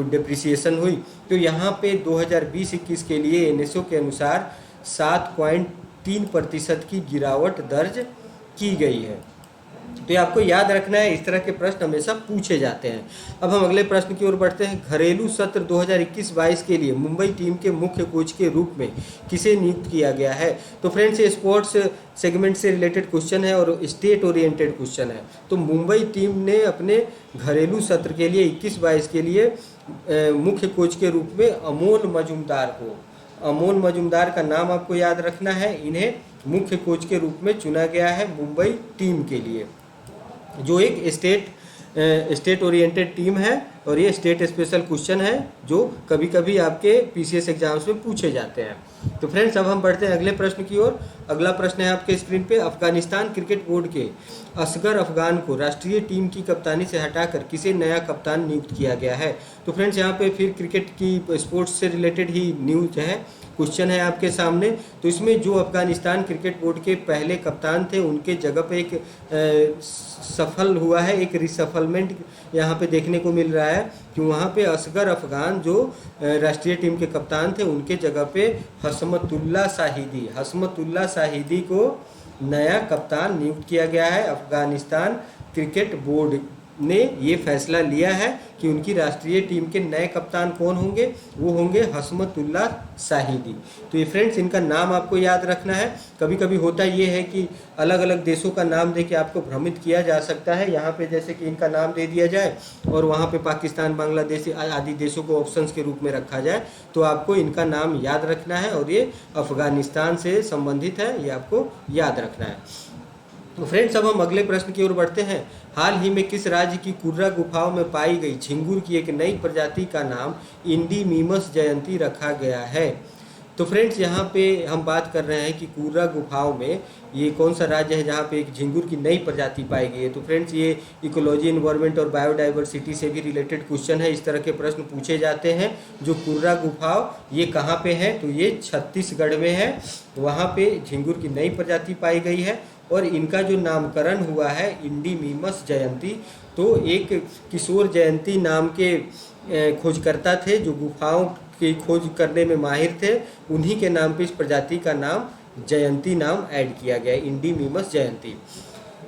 Speaker 1: डिप्रिसिएशन हुई, तो यहाँ पे 2020-21 के लिए NSO के अनुसार 7.3% की गिरावट दर्ज की गई है। तो ये आपको याद रखना है, इस तरह के प्रश्न हमेशा पूछे जाते हैं। अब हम अगले प्रश्न की ओर बढ़ते हैं। घरेलू सत्र 2021-22 के लिए मुंबई टीम के मुख्य कोच के रूप में किसे नियुक्त किया गया है? तो फ्रेंड्स ये स्पोर्ट्स सेगमेंट से रिलेटेड क्वेश्चन है और स्टेट ओरिएंटेड क्वेश्चन है। तो मुंबई टीम ने अपने घरेलू सत्र के लिए 21-22 के लिए मुख्य कोच के रूप में अमोल मजूमदार का नाम आपको याद रखना है। इन्हें मुख्य कोच के रूप में चुना गया है मुंबई टीम के लिए, जो एक स्टेट ओरिएंटेड टीम है। और ये स्टेट स्पेशल क्वेश्चन है, जो कभी कभी आपके PCS एग्जाम्स में पूछे जाते हैं। तो फ्रेंड्स अब हम बढ़ते हैं अगले प्रश्न की ओर। अगला प्रश्न है आपके स्क्रीन पे। अफगानिस्तान क्रिकेट बोर्ड के असगर अफगान को राष्ट्रीय टीम की कप्तानी से हटाकर किसे नया कप्तान नियुक्त किया गया है? तो फ्रेंड्स यहाँ पे फिर क्रिकेट की, स्पोर्ट्स से रिलेटेड ही न्यूज है, क्वेश्चन है आपके सामने। तो इसमें जो अफगानिस्तान क्रिकेट बोर्ड के पहले कप्तान थे, उनके जगह पे एक सफल हुआ है, एक रिसफलमेंट यहाँ पे देखने को मिल रहा है कि वहाँ पे असगर अफगान जो राष्ट्रीय टीम के कप्तान थे, उनके जगह पे हसमतुल्ला शाहिदी को नया कप्तान नियुक्त किया गया है। अफगानिस्तान क्रिकेट बोर्ड ने ये फैसला लिया है कि उनकी राष्ट्रीय टीम के नए कप्तान कौन होंगे, वो होंगे हसमतुल्ला शाहिदी। तो ये फ्रेंड्स इनका नाम आपको याद रखना है। कभी कभी होता ये है कि अलग अलग देशों का नाम दे के आपको भ्रमित किया जा सकता है। यहाँ पे जैसे कि इनका नाम दे दिया जाए और वहाँ पे पाकिस्तान, बांग्लादेश आदि देशों को ऑप्शंस के रूप में रखा जाए, तो आपको इनका नाम याद रखना है और ये अफगानिस्तान से संबंधित है, ये आपको याद रखना है। तो फ्रेंड्स अब हम अगले प्रश्न की ओर बढ़ते हैं। हाल ही में किस राज्य की कुर्रा गुफाओं में पाई गई झिंगुर की एक नई प्रजाति का नाम इंडीमीमस जयंती रखा गया है? तो फ्रेंड्स यहाँ पे हम बात कर रहे हैं कि कुर्रा गुफाओं में ये कौन सा राज्य है जहाँ पे एक झिंगुर की नई प्रजाति पाई गई है। तो फ्रेंड्स ये इकोलॉजी, इन्वायरमेंट और बायोडाइवर्सिटी से भी रिलेटेड क्वेश्चन है। इस तरह के प्रश्न पूछे जाते हैं। जो कुर्रा गुफाओं ये कहाँ पे है? तो ये छत्तीसगढ़ में है। वहाँ पे झिंगुर की नई प्रजाति पाई गई है और इनका जो नामकरण हुआ है इंडीमीमस जयंती, तो एक किशोर जयंती नाम के खोजकर्ता थे जो गुफाओं की खोज करने में माहिर थे। उन्हीं के नाम पे इस प्रजाति का नाम जयंती नाम ऐड किया गया, इंडीमीमस जयंती।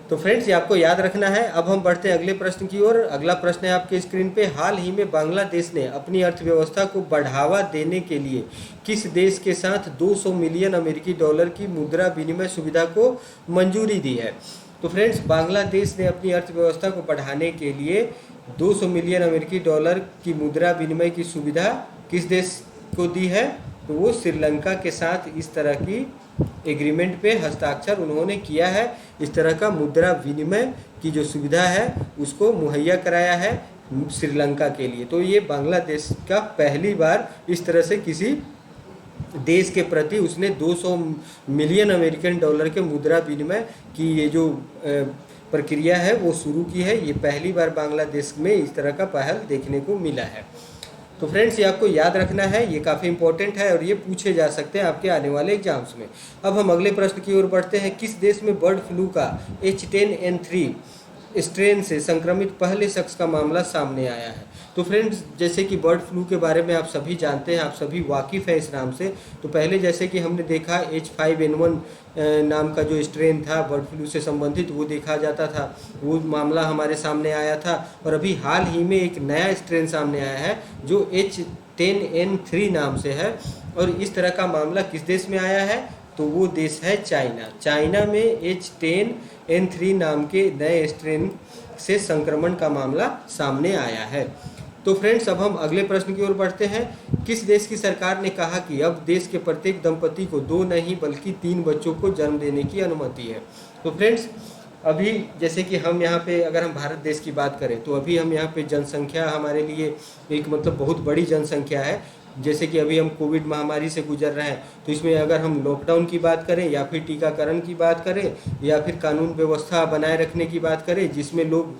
Speaker 1: तो फ्रेंड्स ये आपको याद रखना है। अब हम बढ़ते हैं अगले प्रश्न की ओर। अगला प्रश्न है आपके स्क्रीन पे। हाल ही में बांग्लादेश ने अपनी अर्थव्यवस्था को बढ़ावा देने के लिए किस देश के साथ 200 मिलियन अमेरिकी डॉलर की मुद्रा विनिमय सुविधा को मंजूरी दी है? तो फ्रेंड्स बांग्लादेश ने अपनी अर्थव्यवस्था को बढ़ाने के लिए 200 मिलियन अमेरिकी डॉलर की मुद्रा विनिमय की सुविधा किस देश को दी है? तो वो श्रीलंका के साथ इस तरह की एग्रीमेंट पे हस्ताक्षर उन्होंने किया है। इस तरह का मुद्रा विनिमय की जो सुविधा है उसको मुहैया कराया है श्रीलंका के लिए। तो ये बांग्लादेश का पहली बार इस तरह से किसी देश के प्रति उसने 200 मिलियन अमेरिकन डॉलर के मुद्रा विनिमय की ये जो प्रक्रिया है वो शुरू की है। ये पहली बार बांग्लादेश में इस तरह का पहल देखने को मिला है। तो फ्रेंड्स ये आपको याद रखना है, ये काफ़ी इंपॉर्टेंट है और ये पूछे जा सकते हैं आपके आने वाले एग्जाम्स में। अब हम अगले प्रश्न की ओर बढ़ते हैं। किस देश में बर्ड फ्लू का H10N3 स्ट्रेन से संक्रमित पहले शख्स का मामला सामने आया है? तो फ्रेंड्स जैसे कि बर्ड फ्लू के बारे में आप सभी जानते हैं, आप सभी वाकिफ़ हैं इस नाम से। तो पहले जैसे कि हमने देखा H5N1 नाम का जो स्ट्रेन था बर्ड फ्लू से संबंधित वो देखा जाता था, वो मामला हमारे सामने आया था। और अभी हाल ही में एक नया स्ट्रेन सामने आया है जो H10N3 नाम से है। और इस तरह का मामला किस देश में आया है? तो वो देश है चाइना। चाइना में H10N3 नाम के नए स्ट्रेन से संक्रमण का मामला सामने आया है। तो फ्रेंड्स अब हम अगले प्रश्न की ओर बढ़ते हैं। किस देश की सरकार ने कहा कि अब देश के प्रत्येक दंपति को 2 नहीं बल्कि 3 बच्चों को जन्म देने की अनुमति है? तो फ्रेंड्स अभी जैसे कि हम यहाँ पे अगर हम भारत देश की बात करें तो अभी हम यहाँ पे जनसंख्या हमारे लिए एक मतलब बहुत बड़ी जनसंख्या है। जैसे कि अभी हम कोविड महामारी से गुजर रहे हैं, तो इसमें अगर हम लॉकडाउन की बात करें या फिर टीकाकरण की बात करें या फिर कानून व्यवस्था बनाए रखने की बात करें जिसमें लोग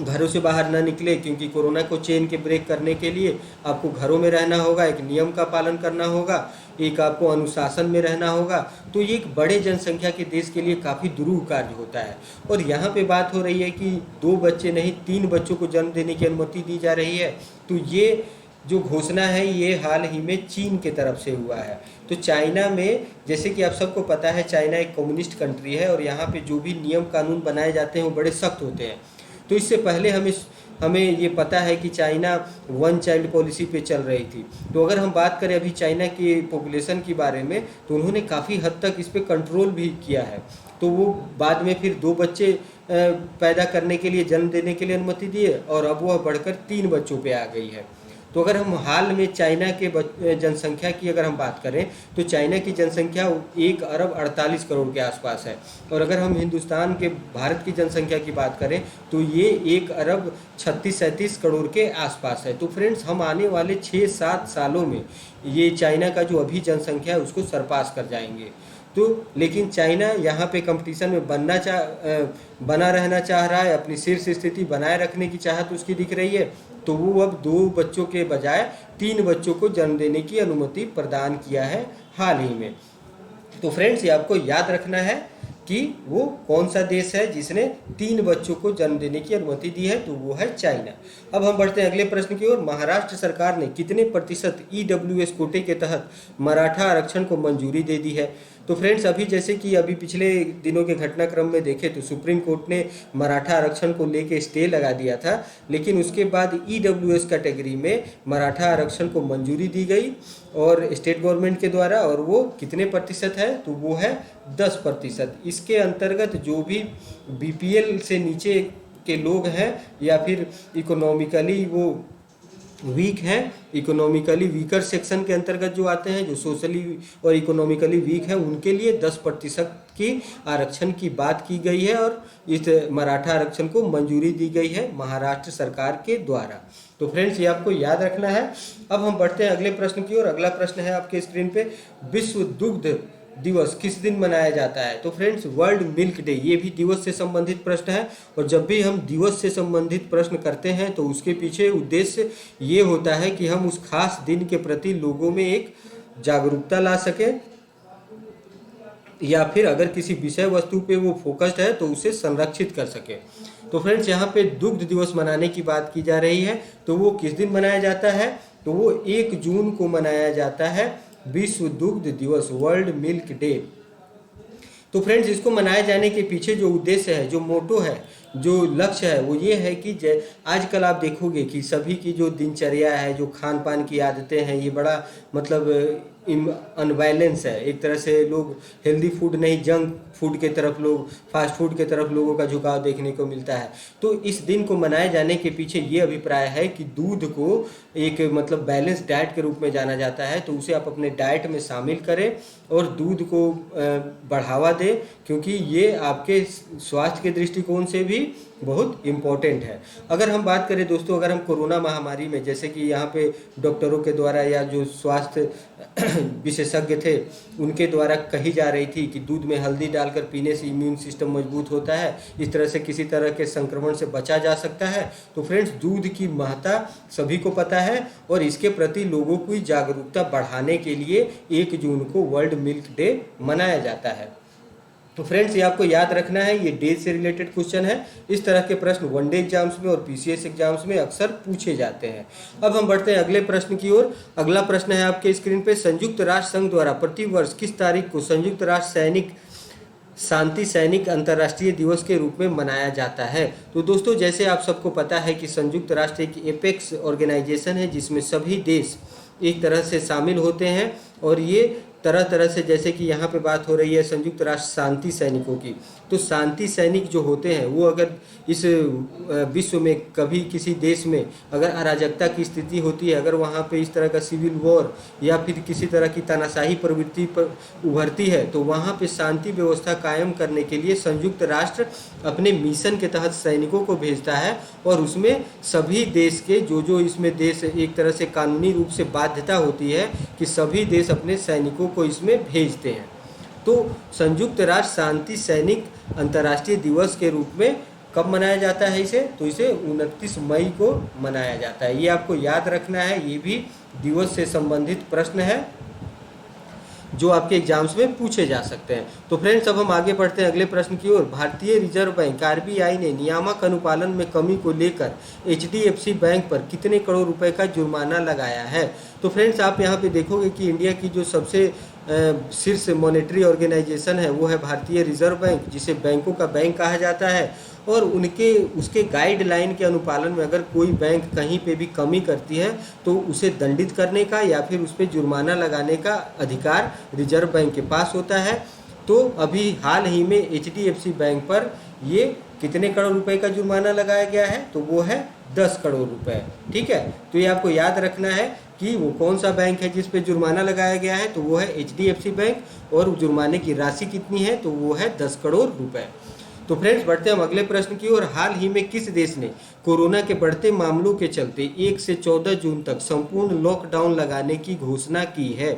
Speaker 1: घरों से बाहर ना निकले, क्योंकि कोरोना को चेन के ब्रेक करने के लिए आपको घरों में रहना होगा, एक नियम का पालन करना होगा, एक आपको अनुशासन में रहना होगा। तो ये एक बड़े जनसंख्या के देश के लिए काफ़ी दुरूह कार्य होता है। और यहाँ पे बात हो रही है कि 2 बच्चे नहीं 3 बच्चों को जन्म देने की अनुमति दी जा रही है। तो ये जो घोषणा है ये हाल ही में चीन के तरफ से हुआ है। तो चाइना में जैसे कि आप सबको पता है चाइना एक कम्युनिस्ट कंट्री है और यहाँ पे जो भी नियम कानून बनाए जाते हैं वो बड़े सख्त होते हैं। तो इससे पहले हमें ये पता है कि चाइना 1 चाइल्ड पॉलिसी पे चल रही थी। तो अगर हम बात करें अभी चाइना की पॉपुलेशन के बारे में तो उन्होंने काफ़ी हद तक इस पे कंट्रोल भी किया है। तो वो बाद में फिर 2 बच्चे पैदा करने के लिए, जन्म देने के लिए अनुमति दिए और अब वह बढ़कर 3 बच्चों पे आ गई है। तो अगर हम हाल में चाइना के जनसंख्या की अगर हम बात करें तो चाइना की जनसंख्या 1 अरब 48 करोड़ के आसपास है। और अगर हम हिंदुस्तान के भारत की जनसंख्या की बात करें तो ये 1 अरब 36-37 करोड़ के आसपास है। तो फ्रेंड्स हम आने वाले 6-7 सालों में ये चाइना का जो अभी जनसंख्या है उसको सरपास कर जाएंगे। तो लेकिन चाइना यहाँ पे कंपटीशन में बना रहना चाह रहा है, अपनी शीर्ष स्थिति बनाए रखने की चाहत उसकी दिख रही है। तो वो अब 2 बच्चों के बजाय 3 बच्चों को जन्म देने की अनुमति प्रदान किया है हाल ही में। तो फ्रेंड्स ये आपको याद रखना है कि वो कौन सा देश है जिसने 3 बच्चों को जन्म देने की अनुमति दी है, तो वो है चाइना। अब हम बढ़ते हैं अगले प्रश्न की ओर। महाराष्ट्र सरकार ने कितने प्रतिशत EWS कोटे के तहत मराठा आरक्षण को मंजूरी दे दी है? तो फ्रेंड्स अभी जैसे कि अभी पिछले दिनों के घटनाक्रम में देखें तो सुप्रीम कोर्ट ने मराठा आरक्षण को लेके स्टे लगा दिया था, लेकिन उसके बाद EWS कैटेगरी में मराठा आरक्षण को मंजूरी दी गई और स्टेट गवर्नमेंट के द्वारा, और वो कितने प्रतिशत है? तो वो है 10%। इसके अंतर्गत जो भी BPL से नीचे के लोग हैं या फिर इकोनॉमिकली वो वीक हैं, इकोनॉमिकली वीकर सेक्शन के अंतर्गत जो आते हैं, जो सोशली और इकोनॉमिकली वीक हैं, उनके लिए 10% की आरक्षण की बात की गई है और इस मराठा आरक्षण को मंजूरी दी गई है महाराष्ट्र सरकार के द्वारा। तो फ्रेंड्स, ये आपको याद रखना है। अब हम बढ़ते हैं अगले प्रश्न की ओर। अगला प्रश्न है आपके स्क्रीन पे, विश्व दुग्ध दिवस किस दिन मनाया जाता है? तो फ्रेंड्स, वर्ल्ड मिल्क डे, ये भी दिवस से संबंधित प्रश्न है। और जब भी हम दिवस से संबंधित प्रश्न करते हैं तो उसके पीछे उद्देश्य ये होता है कि हम उस खास दिन के प्रति लोगों में एक जागरूकता ला सकें, या फिर अगर किसी विषय वस्तु पे वो फोकस्ड है तो उसे संरक्षित कर सके। तो फ्रेंड्स, यहाँ पे दुग्ध दिवस मनाने की बात की जा रही है। तो वो किस दिन मनाया जाता है? तो वो 1 जून को मनाया जाता है, विश्व दुग्ध दिवस, वर्ल्ड मिल्क डे। तो फ्रेंड्स, इसको मनाए जाने के पीछे जो उद्देश्य है, जो मोटो है, जो लक्ष्य है, वो ये है कि आजकल आप देखोगे कि सभी की जो दिनचर्या है, जो खान पान की आदतें हैं, ये बड़ा मतलब अनबैलेंस है। एक तरह से लोग हेल्दी फूड नहीं, जंक फूड के तरफ, लोग फास्ट फूड के तरफ लोगों का झुकाव देखने को मिलता है। तो इस दिन को मनाए जाने के पीछे ये अभिप्राय है कि दूध को एक मतलब बैलेंस डाइट के रूप में जाना जाता है, तो उसे आप अपने डाइट में शामिल करें और दूध को बढ़ावा दें, क्योंकि ये आपके स्वास्थ्य के दृष्टिकोण से भी बहुत इम्पोर्टेंट है। अगर हम बात करें दोस्तों, अगर हम कोरोना महामारी में, जैसे कि यहाँ पे डॉक्टरों के द्वारा या जो स्वास्थ्य विशेषज्ञ थे उनके द्वारा कही जा रही थी कि दूध में हल्दी डालकर पीने से इम्यून सिस्टम मजबूत होता है, इस तरह से किसी तरह के संक्रमण से बचा जा सकता है। तो फ्रेंड्स, दूध की महत्ता सभी को पता है और इसके प्रति लोगों की जागरूकता बढ़ाने के लिए 1 जून को वर्ल्ड मिल्क डे मनाया जाता है। तो फ्रेंड्स, ये आपको याद रखना है, ये डे से रिलेटेड क्वेश्चन है। इस तरह के प्रश्न वनडे एग्जाम्स में और पीसीएस एग्जाम्स में अक्सर पूछे जाते हैं। अब हम बढ़ते हैं अगले प्रश्न की ओर। अगला प्रश्न है आपके स्क्रीन पे, संयुक्त राष्ट्र संघ द्वारा प्रतिवर्ष किस तारीख को संयुक्त राष्ट्र शांति सैनिक अंतर्राष्ट्रीय दिवस के रूप में मनाया जाता है? तो दोस्तों, जैसे आप सबको पता है कि संयुक्त राष्ट्र एक एपेक्स ऑर्गेनाइजेशन है जिसमें सभी देश एक तरह से शामिल होते हैं और ये तरह तरह से, जैसे कि यहाँ पे बात हो रही है संयुक्त राष्ट्र शांति सैनिकों की, तो शांति सैनिक जो होते हैं वो अगर इस विश्व में कभी किसी देश में अगर अराजकता की स्थिति होती है, अगर वहाँ पे इस तरह का सिविल वॉर या फिर किसी तरह की तानाशाही प्रवृत्ति पर उभरती है, तो वहाँ पे शांति व्यवस्था कायम करने के लिए संयुक्त राष्ट्र अपने मिशन के तहत सैनिकों को भेजता है और उसमें सभी देश के जो इसमें देश एक तरह से कानूनी रूप से बाध्यता होती है कि सभी देश अपने सैनिकों को इसमें भेजते हैं। तो संयुक्त राष्ट्र शांति सैनिक अंतर्राष्ट्रीय दिवस के रूप में कब मनाया जाता है इसे? तो इसे 29 मई को मनाया जाता है। ये आपको याद रखना है, ये भी दिवस से संबंधित प्रश्न है जो आपके एग्जाम्स में पूछे जा सकते हैं। तो फ्रेंड्स, अब हम आगे बढ़ते हैं अगले प्रश्न की ओर। भारतीय रिजर्व बैंक आरबीआई ने नियामक अनुपालन में कमी को लेकर एचडीएफसी बैंक पर कितने करोड़ रुपए का जुर्माना लगाया है? तो फ्रेंड्स, आप यहाँ पे देखोगे कि इंडिया की जो सबसे शीर्ष मॉनेटरी ऑर्गेनाइजेशन है वो है भारतीय रिजर्व बैंक, जिसे बैंकों का बैंक कहा जाता है। और उसके गाइडलाइन के अनुपालन में अगर कोई बैंक कहीं पे भी कमी करती है तो उसे दंडित करने का या फिर उस पर जुर्माना लगाने का अधिकार रिजर्व बैंक के पास होता है। तो अभी हाल ही में एचडीएफसी बैंक पर ये कितने करोड़ रुपए का जुर्माना लगाया गया है? तो वो है 10 करोड़ रुपए। ठीक है, तो ये आपको याद रखना है कि वो कौन सा बैंक है जिस पे जुर्माना लगाया गया है। तो वो है एचडीएफसी बैंक और जुर्माने की राशि कितनी है? तो वो है 10 करोड़ रुपए। तो फ्रेंड्स, बढ़ते हैं हम अगले प्रश्न की ओर। हाल ही में किस देश ने कोरोना के बढ़ते मामलों के चलते 1 से 14 जून तक संपूर्ण लॉकडाउन लगाने की घोषणा की है?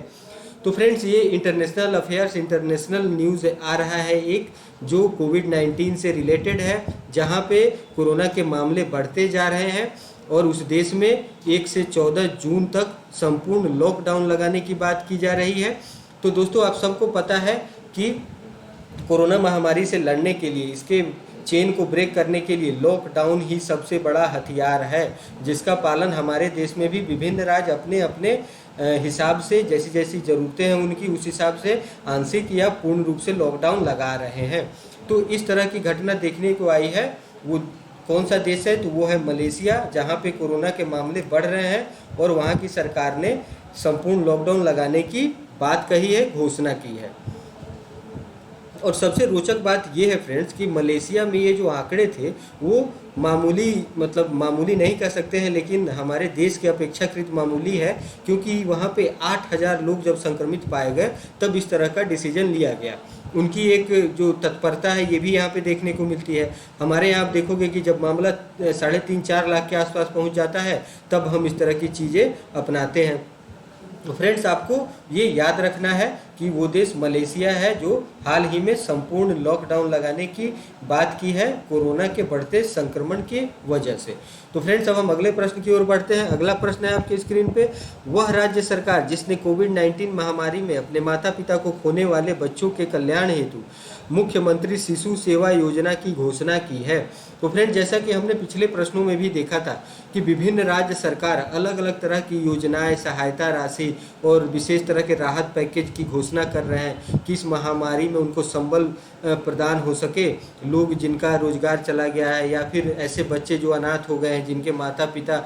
Speaker 1: तो फ्रेंड्स, ये इंटरनेशनल अफेयर्स, इंटरनेशनल न्यूज़ आ रहा है एक, जो कोविड-19 से रिलेटेड है, जहाँ पे कोरोना के मामले बढ़ते जा रहे हैं और उस देश में 1 से 14 जून तक संपूर्ण लॉकडाउन लगाने की बात की जा रही है। तो दोस्तों, आप सबको पता है कि कोरोना महामारी से लड़ने के लिए, इसके चेन को ब्रेक करने के लिए लॉकडाउन ही सबसे बड़ा हथियार है, जिसका पालन हमारे देश में भी विभिन्न राज्य अपने अपने हिसाब से, जैसी जैसी ज़रूरतें हैं उनकी, उस हिसाब से आंशिक या पूर्ण रूप से लॉकडाउन लगा रहे हैं। तो इस तरह की घटना देखने को आई है। वो कौन सा देश है? तो वो है मलेशिया, जहाँ पे कोरोना के मामले बढ़ रहे हैं और वहाँ की सरकार ने संपूर्ण लॉकडाउन लगाने की बात कही है, घोषणा की है। और सबसे रोचक बात ये है फ्रेंड्स कि मलेशिया में ये जो आंकड़े थे वो मामूली, मतलब मामूली नहीं कह सकते हैं, लेकिन हमारे देश के अपेक्षाकृत मामूली है, क्योंकि वहाँ पे 8,000 लोग जब संक्रमित पाए गए तब इस तरह का डिसीजन लिया गया। उनकी एक जो तत्परता है ये भी यहाँ पे देखने को मिलती है। हमारे यहाँ आप देखोगे कि जब मामला 3.5-4 लाख के आसपास पहुँच जाता है तब हम इस तरह की चीज़ें अपनाते हैं। तो फ्रेंड्स, आपको ये याद रखना है कि वो देश मलेशिया है जो हाल ही में संपूर्ण लॉकडाउन लगाने की बात की है कोरोना के बढ़ते संक्रमण की वजह से। तो फ्रेंड्स, अब हम अगले प्रश्न की ओर बढ़ते हैं। अगला प्रश्न है आपके स्क्रीन पे, वह राज्य सरकार जिसने कोविड-19 महामारी में अपने माता पिता को खोने वाले बच्चों के कल्याण हेतु मुख्यमंत्री शिशु सेवा योजना की घोषणा की है। तो फ्रेंड्स, जैसा कि हमने पिछले प्रश्नों में भी देखा था कि विभिन्न राज्य सरकार अलग अलग तरह की योजनाएं, सहायता राशि और विशेष तरह के राहत पैकेज की घोषणा कर रहे हैं कि इस महामारी में उनको संबल प्रदान हो सके। लोग जिनका रोजगार चला गया है या फिर ऐसे बच्चे जो अनाथ हो गए हैं, जिनके माता पिता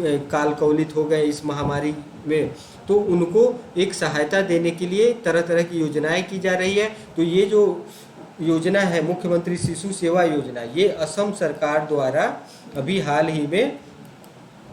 Speaker 1: काल कवलित हो गए इस महामारी में, तो उनको एक सहायता देने के लिए तरह तरह की योजनाएं की जा रही है। तो ये जो योजना है मुख्यमंत्री शिशु सेवा योजना, ये असम सरकार द्वारा अभी हाल ही में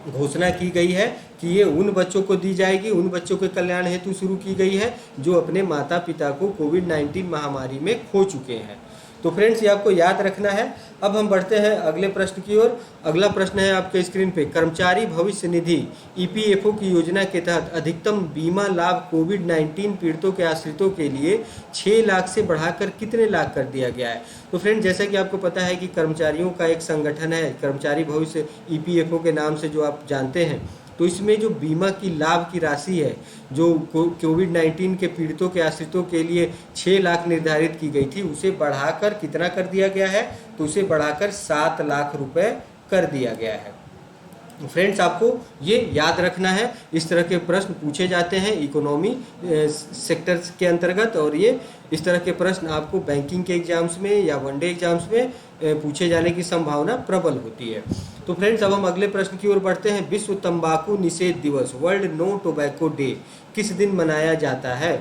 Speaker 1: घोषणा की गई है कि ये उन बच्चों को दी जाएगी, उन बच्चों के कल्याण हेतु शुरू की गई है जो अपने माता पिता को कोविड-19 महामारी में खो चुके हैं। तो फ्रेंड्स, ये आपको याद रखना है। अब हम बढ़ते हैं अगले प्रश्न की ओर। अगला प्रश्न है आपके स्क्रीन पे, कर्मचारी भविष्य निधि ईपीएफओ की योजना के तहत अधिकतम बीमा लाभ कोविड-19 पीड़ितों के आश्रितों के लिए 6 लाख से बढ़ाकर कितने लाख कर दिया गया है। तो फ्रेंड्स, जैसा कि आपको पता है कि कर्मचारियों का एक संगठन है कर्मचारी भविष्य ईपीएफओ के नाम से, जो आप जानते हैं। तो इसमें जो बीमा की लाभ की राशि है जो कोविड-19 के पीड़ितों के आश्रितों के लिए 6 लाख निर्धारित की गई थी, उसे बढ़ाकर कितना कर दिया गया है, तो उसे बढ़ाकर 7 लाख रुपए कर दिया गया है। फ्रेंड्स, आपको ये याद रखना है, इस तरह के प्रश्न पूछे जाते हैं इकोनॉमी सेक्टर्स के अंतर्गत, और ये इस तरह के प्रश्न आपको बैंकिंग के एग्जाम्स में या वनडे एग्जाम्स में पूछे जाने की संभावना प्रबल होती है। तो फ्रेंड्स, अब हम अगले प्रश्न की ओर बढ़ते हैं। विश्व तंबाकू निषेध दिवस, वर्ल्ड नो टोबैको डे, किस दिन मनाया जाता है।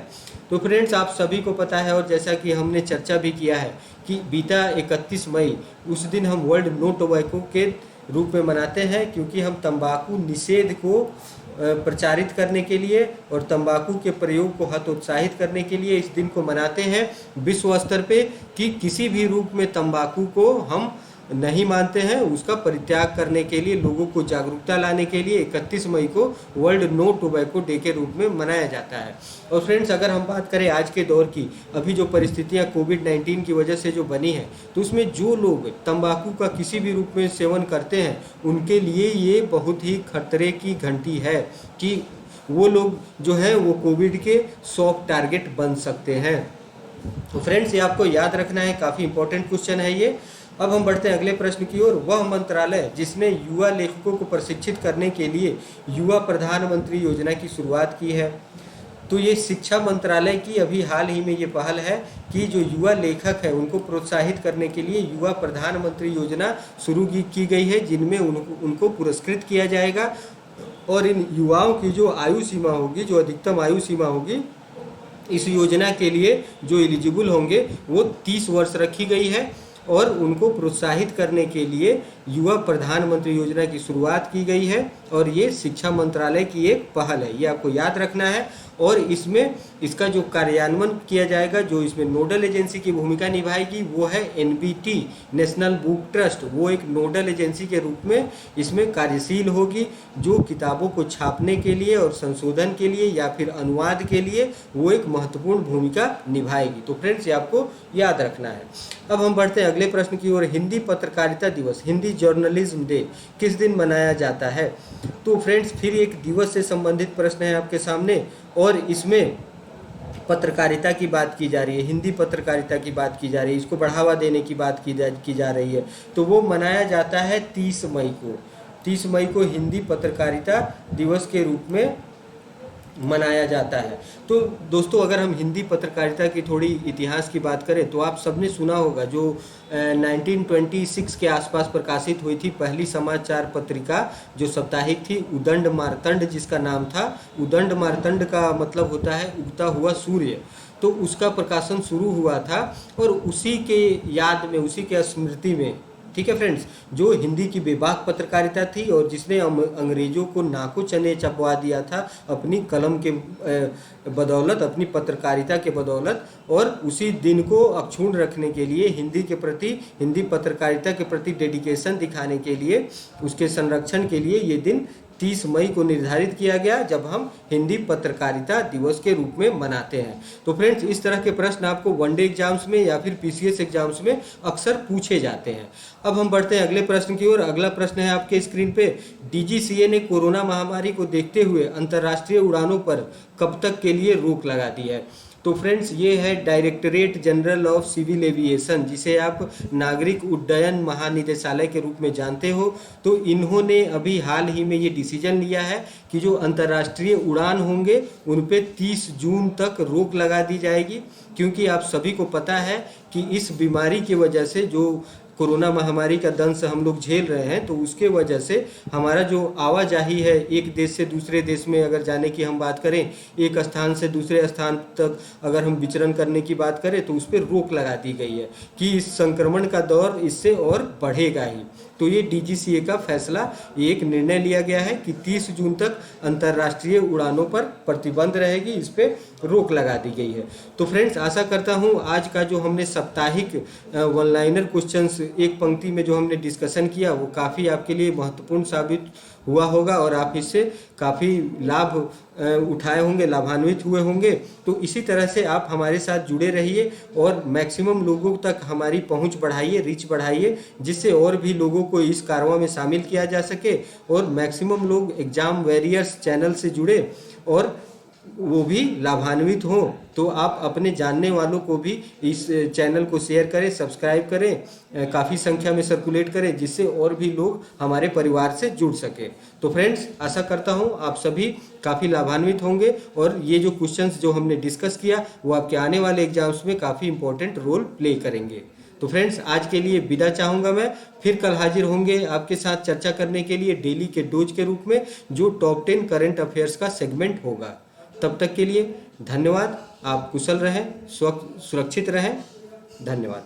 Speaker 1: तो फ्रेंड्स, आप सभी को पता है और जैसा कि हमने चर्चा भी किया है कि बीता 31 मई उस दिन हम वर्ल्ड नो टोबैको के रूप में मनाते हैं, क्योंकि हम तंबाकू निषेध को प्रचारित करने के लिए और तंबाकू के प्रयोग को हतोत्साहित करने के लिए इस दिन को मनाते हैं विश्व स्तर पे, कि किसी भी रूप में तंबाकू को हम नहीं मानते हैं, उसका परित्याग करने के लिए लोगों को जागरूकता लाने के लिए 31 मई को वर्ल्ड नो टोबैको डे के रूप में मनाया जाता है। और फ्रेंड्स, अगर हम बात करें आज के दौर की, अभी जो परिस्थितियां कोविड-19 की वजह से जो बनी है, तो उसमें जो लोग तंबाकू का किसी भी रूप में सेवन करते हैं उनके लिए ये बहुत ही खतरे की घंटी है कि वो लोग जो है वो कोविड के सॉफ्ट टारगेट बन सकते हैं। तो फ्रेंड्स, ये आपको याद रखना है, काफ़ी इंपॉर्टेंट क्वेश्चन है ये। अब हम बढ़ते हैं अगले प्रश्न की ओर। वह मंत्रालय जिसने युवा लेखकों को प्रशिक्षित करने के लिए युवा प्रधानमंत्री योजना की शुरुआत की है। तो ये शिक्षा मंत्रालय की अभी हाल ही में ये पहल है कि जो युवा लेखक है उनको प्रोत्साहित करने के लिए युवा प्रधानमंत्री योजना शुरू की गई है, जिनमें उनको पुरस्कृत किया जाएगा। और इन युवाओं की जो आयु सीमा होगी, जो अधिकतम आयु सीमा होगी इस योजना के लिए जो एलिजिबल होंगे वो 30 वर्ष रखी गई है, और उनको प्रोत्साहित करने के लिए युवा प्रधानमंत्री योजना की शुरुआत की गई है। और ये शिक्षा मंत्रालय की एक पहल है, ये आपको याद रखना है। और इसमें इसका जो कार्यान्वयन किया जाएगा, जो इसमें नोडल एजेंसी की भूमिका निभाएगी, वो है एनबीटी, नेशनल बुक ट्रस्ट। वो एक नोडल एजेंसी के रूप में इसमें कार्यशील होगी, जो किताबों को छापने के लिए और संशोधन के लिए या फिर अनुवाद के लिए वो एक महत्वपूर्ण भूमिका निभाएगी। तो फ्रेंड्स, ये आपको याद रखना है। अब हम बढ़ते हैं अगले प्रश्न की ओर। हिंदी पत्रकारिता दिवस, हिंदी जर्नलिज्म डे, किस दिन मनाया जाता है। तो फ्रेंड्स, फिर एक दिवस से संबंधित प्रश्न है आपके सामने, और इसमें पत्रकारिता की बात की जा रही है, हिंदी पत्रकारिता की बात की जा रही है, इसको बढ़ावा देने की बात की जा रही है। तो वो मनाया जाता है 30 मई को। 30 मई को हिंदी पत्रकारिता दिवस के रूप में मनाया जाता है। तो दोस्तों, अगर हम हिंदी पत्रकारिता की थोड़ी इतिहास की बात करें तो आप सबने सुना होगा जो 1926 के आसपास प्रकाशित हुई थी पहली समाचार पत्रिका जो साप्ताहिक थी, उदंड मार्तंड जिसका नाम था। उदंड मार्तंड का मतलब होता है उगता हुआ सूर्य। तो उसका प्रकाशन शुरू हुआ था, और उसी के याद में, उसी के स्मृति में, ठीक है फ्रेंड्स, जो हिंदी की बेबाक पत्रकारिता थी और जिसने अंग्रेजों को नाको चने चबवा दिया था अपनी कलम के बदौलत, अपनी पत्रकारिता के बदौलत, और उसी दिन को अक्षुण्ण रखने के लिए, हिंदी के प्रति, हिंदी पत्रकारिता के प्रति डेडिकेशन दिखाने के लिए, उसके संरक्षण के लिए ये दिन 30 मई को निर्धारित किया गया, जब हम हिंदी पत्रकारिता दिवस के रूप में मनाते हैं। तो फ्रेंड्स, इस तरह के प्रश्न आपको वनडे एग्जाम्स में या फिर पीसीएस एग्जाम्स में अक्सर पूछे जाते हैं। अब हम बढ़ते हैं अगले प्रश्न की ओर। अगला प्रश्न है आपके स्क्रीन पे, डीजीसीए ने कोरोना महामारी को देखते हुए अंतर्राष्ट्रीय उड़ानों पर कब तक के लिए रोक लगा दी है? तो फ्रेंड्स, ये है Directorate General of Civil Aviation, जिसे आप नागरिक उड्डयन महानिदेशालय के रूप में जानते हो। तो इन्होंने अभी हाल ही में ये डिसीजन लिया है कि जो अंतर्राष्ट्रीय उड़ान होंगे उन पे 30 जून तक रोक लगा दी जाएगी, क्योंकि आप सभी को पता है कि इस बीमारी की वजह से, जो कोरोना महामारी का दंश हम लोग झेल रहे हैं, तो उसके वजह से हमारा जो आवाजाही है, एक देश से दूसरे देश में अगर जाने की हम बात करें, एक स्थान से दूसरे स्थान तक अगर हम विचरण करने की बात करें, तो उस पर रोक लगा दी गई है कि इस संक्रमण का दौर इससे और बढ़ेगा ही। तो ये डीजीसीए का फैसला, एक निर्णय लिया गया है कि 30 जून तक अंतर्राष्ट्रीय उड़ानों पर प्रतिबंध रहेगी, इस पर रोक लगा दी गई है। तो फ्रेंड्स, आशा करता हूँ आज का जो हमने साप्ताहिक वन लाइनर क्वेश्चंस एक पंक्ति में जो हमने डिस्कशन किया, वो काफ़ी आपके लिए महत्वपूर्ण साबित हुआ होगा और आप इससे काफ़ी लाभ उठाए होंगे, लाभान्वित हुए होंगे। तो इसी तरह से आप हमारे साथ जुड़े रहिए और मैक्सिमम लोगों तक हमारी पहुंच बढ़ाइए, रीच बढ़ाइए, जिससे और भी लोगों को इस कारवां में शामिल किया जा सके और मैक्सिमम लोग एग्जाम वॉरियर्स चैनल से जुड़े और वो भी लाभान्वित हों। तो आप अपने जानने वालों को भी इस चैनल को शेयर करें, सब्सक्राइब करें, काफ़ी संख्या में सर्कुलेट करें, जिससे और भी लोग हमारे परिवार से जुड़ सके। तो फ्रेंड्स, आशा करता हूँ आप सभी काफ़ी लाभान्वित होंगे और ये जो क्वेश्चंस जो हमने डिस्कस किया वो आपके आने वाले एग्जाम्स में काफ़ी इंपॉर्टेंट रोल प्ले करेंगे। तो फ्रेंड्स, आज के लिए विदा चाहूँगा मैं। फिर कल हाजिर होंगे आपके साथ चर्चा करने के लिए डेली के डोज के रूप में, जो टॉप 10 करंट अफेयर्स का सेगमेंट होगा। तब तक के लिए धन्यवाद। आप कुशल रहें, सुरक्षित रहें। धन्यवाद।